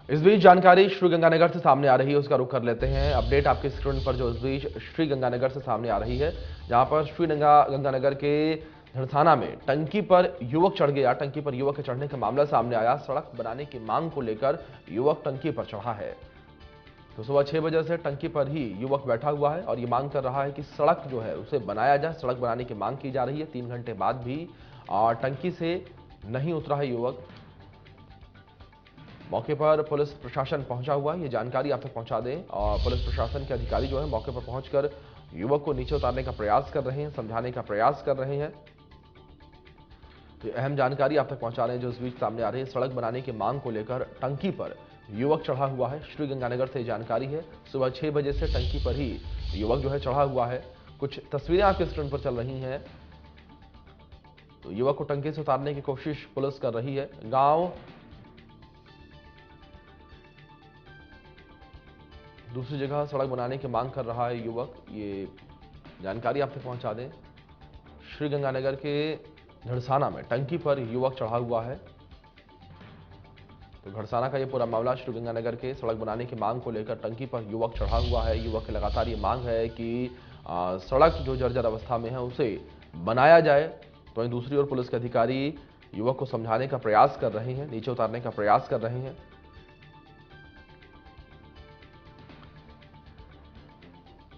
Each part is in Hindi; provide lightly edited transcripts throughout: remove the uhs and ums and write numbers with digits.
इस बीच जानकारी श्रीगंगानगर से सामने आ रही है, उसका रुख कर लेते हैं। अपडेट आपके स्क्रीन पर जो इस बीच श्रीगंगानगर से सामने आ रही है, जहां पर श्रीगंगानगर के धड़साना में टंकी पर युवक चढ़ गया। टंकी पर युवक के चढ़ने का मामला सामने आया। सड़क बनाने की मांग को लेकर युवक टंकी पर चढ़ा है। तो सुबह 6 बजे से टंकी पर ही युवक बैठा हुआ है और ये मांग कर रहा है कि सड़क जो है उसे बनाया जाए। सड़क बनाने की मांग की जा रही है। 3 घंटे बाद भी टंकी से नहीं उतरा है युवक। मौके पर पुलिस प्रशासन पहुंचा हुआ है, ये जानकारी आप तक पहुंचा दें। और पुलिस प्रशासन के अधिकारी जो है मौके पर पहुंचकर युवक को नीचे उतारने का प्रयास कर रहे हैं, समझाने का प्रयास कर रहे हैं। तो अहम जानकारी आप तक पहुंचा रहे हैं जो इस बीच सामने आ रही है। सड़क बनाने की मांग को लेकर टंकी पर युवक चढ़ा हुआ है। श्रीगंगानगर से जानकारी है, सुबह 6 बजे से टंकी पर ही युवक जो है चढ़ा हुआ है। कुछ तस्वीरें आपके स्क्रीन पर चल रही हैं। तो युवक को टंकी से उतारने की कोशिश पुलिस कर रही है। गांव दूसरी जगह सड़क बनाने की मांग कर रहा है युवक, ये जानकारी आप तक पहुंचा दें। श्रीगंगानगर के धड़साना में टंकी पर युवक चढ़ा हुआ है। तो घड़साना का ये पूरा मामला श्रीगंगानगर के सड़क बनाने की मांग को लेकर टंकी पर युवक चढ़ा हुआ है। युवक की लगातार ये मांग है कि सड़क जो जर्जर अवस्था में है उसे बनाया जाए। तो वहीं दूसरी ओर पुलिस के अधिकारी युवक को समझाने का प्रयास कर रहे हैं, नीचे उतारने का प्रयास कर रहे हैं।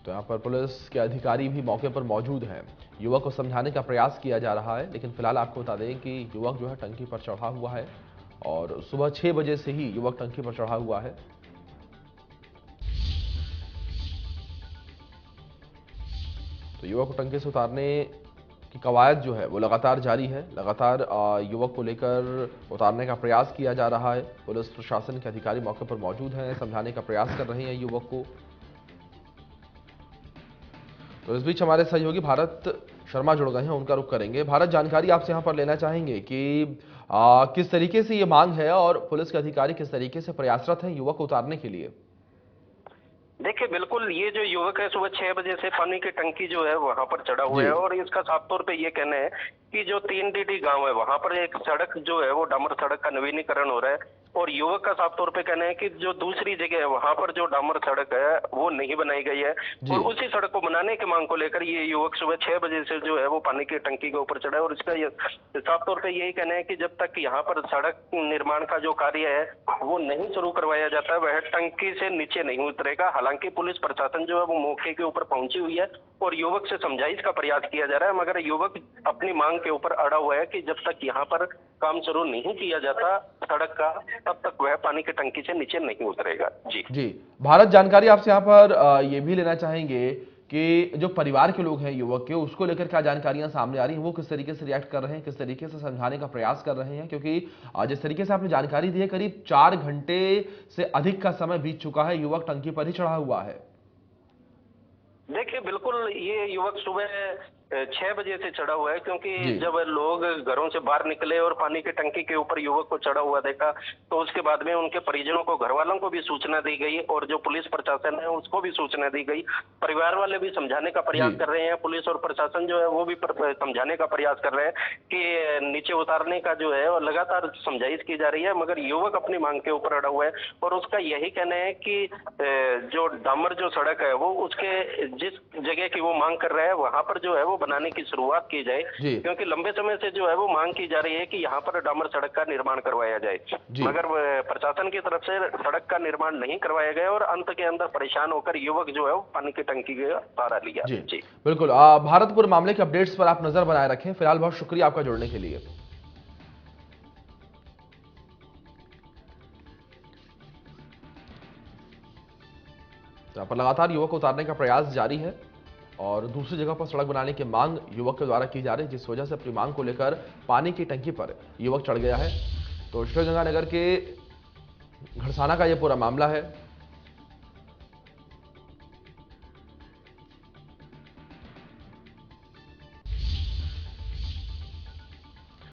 तो यहाँ पर पुलिस के अधिकारी भी मौके पर मौजूद हैं। युवक को समझाने का प्रयास किया जा रहा है, लेकिन फिलहाल आपको बता दें कि युवक जो है टंकी पर चढ़ा हुआ है और सुबह 6 बजे से ही युवक टंकी पर चढ़ा हुआ है। तो युवक को टंकी से उतारने की कवायद जो है वो लगातार जारी है। लगातार युवक को लेकर उतारने का प्रयास किया जा रहा है। पुलिस प्रशासन के अधिकारी मौके पर मौजूद हैं, समझाने का प्रयास कर रहे हैं युवक को। तो इस बीच हमारे सहयोगी भारत शर्मा जुड़ गए हैं, उनका रुख करेंगे। भारत, जानकारी आपसे यहाँ पर लेना चाहेंगे कि किस तरीके से ये मांग है और पुलिस के अधिकारी किस तरीके से प्रयासरत हैं युवक को उतारने के लिए। देखिए, बिल्कुल ये जो युवक है सुबह 6 बजे से पानी की टंकी जो है वहां पर चढ़ा हुआ है और इसका साफ तौर पे ये कहना है कि जो 3DD गांव है वहां पर एक सड़क जो है वो डामर सड़क का नवीनीकरण हो रहा है और युवक का साफ तौर पे कहना है कि जो दूसरी जगह है वहां पर जो डामर सड़क है वो नहीं बनाई गई है और उसी सड़क को बनाने की मांग को लेकर ये युवक सुबह 6 बजे से जो है वो पानी की टंकी के ऊपर चढ़ा है और इसका साफ तौर पे यही कहना है कि जब तक यहाँ पर सड़क निर्माण का जो कार्य है वो नहीं शुरू करवाया जाता है वह टंकी से नीचे नहीं उतरेगा। हालांकि पुलिस प्रशासन जो है वो मौके के ऊपर पहुंची हुई है और युवक से समझाइश का प्रयास किया जा रहा है, मगर युवक अपनी मांग के ऊपर अड़ा हुआ है कि जब तक यहाँ पर काम शुरू नहीं किया जाता सड़क का तब तक वह पानी की टंकी से नीचे नहीं उतरेगा। जी भारत, जानकारी आपसे यहाँ पर ये भी लेना चाहेंगे कि जो परिवार के लोग हैं युवक के, उसको लेकर क्या जानकारियां सामने आ रही हैं, वो किस तरीके से रिएक्ट कर रहे हैं, किस तरीके से समझाने का प्रयास कर रहे हैं। क्योंकि जिस तरीके से आपने जानकारी दी है, करीब 4 घंटे से अधिक का समय बीत चुका है, युवक टंकी पर ही चढ़ा हुआ है। देखिए, बिल्कुल ये युवक सुबह 6 बजे से चढ़ा हुआ है क्योंकि जब लोग घरों से बाहर निकले और पानी की टंकी के ऊपर युवक को चढ़ा हुआ देखा तो उसके बाद में उनके परिजनों को, घर वालों को भी सूचना दी गई और जो पुलिस प्रशासन है उसको भी सूचना दी गई। परिवार वाले भी समझाने का प्रयास कर रहे हैं, पुलिस और प्रशासन जो है वो भी समझाने का प्रयास कर रहे हैं कि नीचे उतारने का जो है लगातार समझाइश की जा रही है, मगर युवक अपनी मांग के ऊपर अड़ा हुआ है और उसका यही कहना है कि जो डामर जो सड़क है वो उसके जिस जगह की वो मांग कर रहा है वहां पर जो है वो बनाने की शुरुआत की जाए, क्योंकि लंबे समय से जो है वो मांग की जा रही है कि यहाँ पर डामर सड़क का निर्माण करवाया जाए, मगर प्रशासन की तरफ से सड़क का निर्माण नहीं करवाया गया और अंत के अंदर परेशान होकर युवक जो है वो पानी की टंकी का सहारा लिया। जी बिल्कुल। भारतपुर मामले के अपडेट्स पर आप नजर बनाए रखें। फिलहाल बहुत शुक्रिया आपका जुड़ने के लिए। यहाँ पर लगातार युवक को उतारने का प्रयास जारी है और दूसरी जगह पर सड़क बनाने की मांग युवक के द्वारा की जा रही है, जिस वजह से अपनी मांग को लेकर पानी की टंकी पर युवक चढ़ गया है। तो श्रीगंगानगर के घड़साना का यह पूरा मामला है।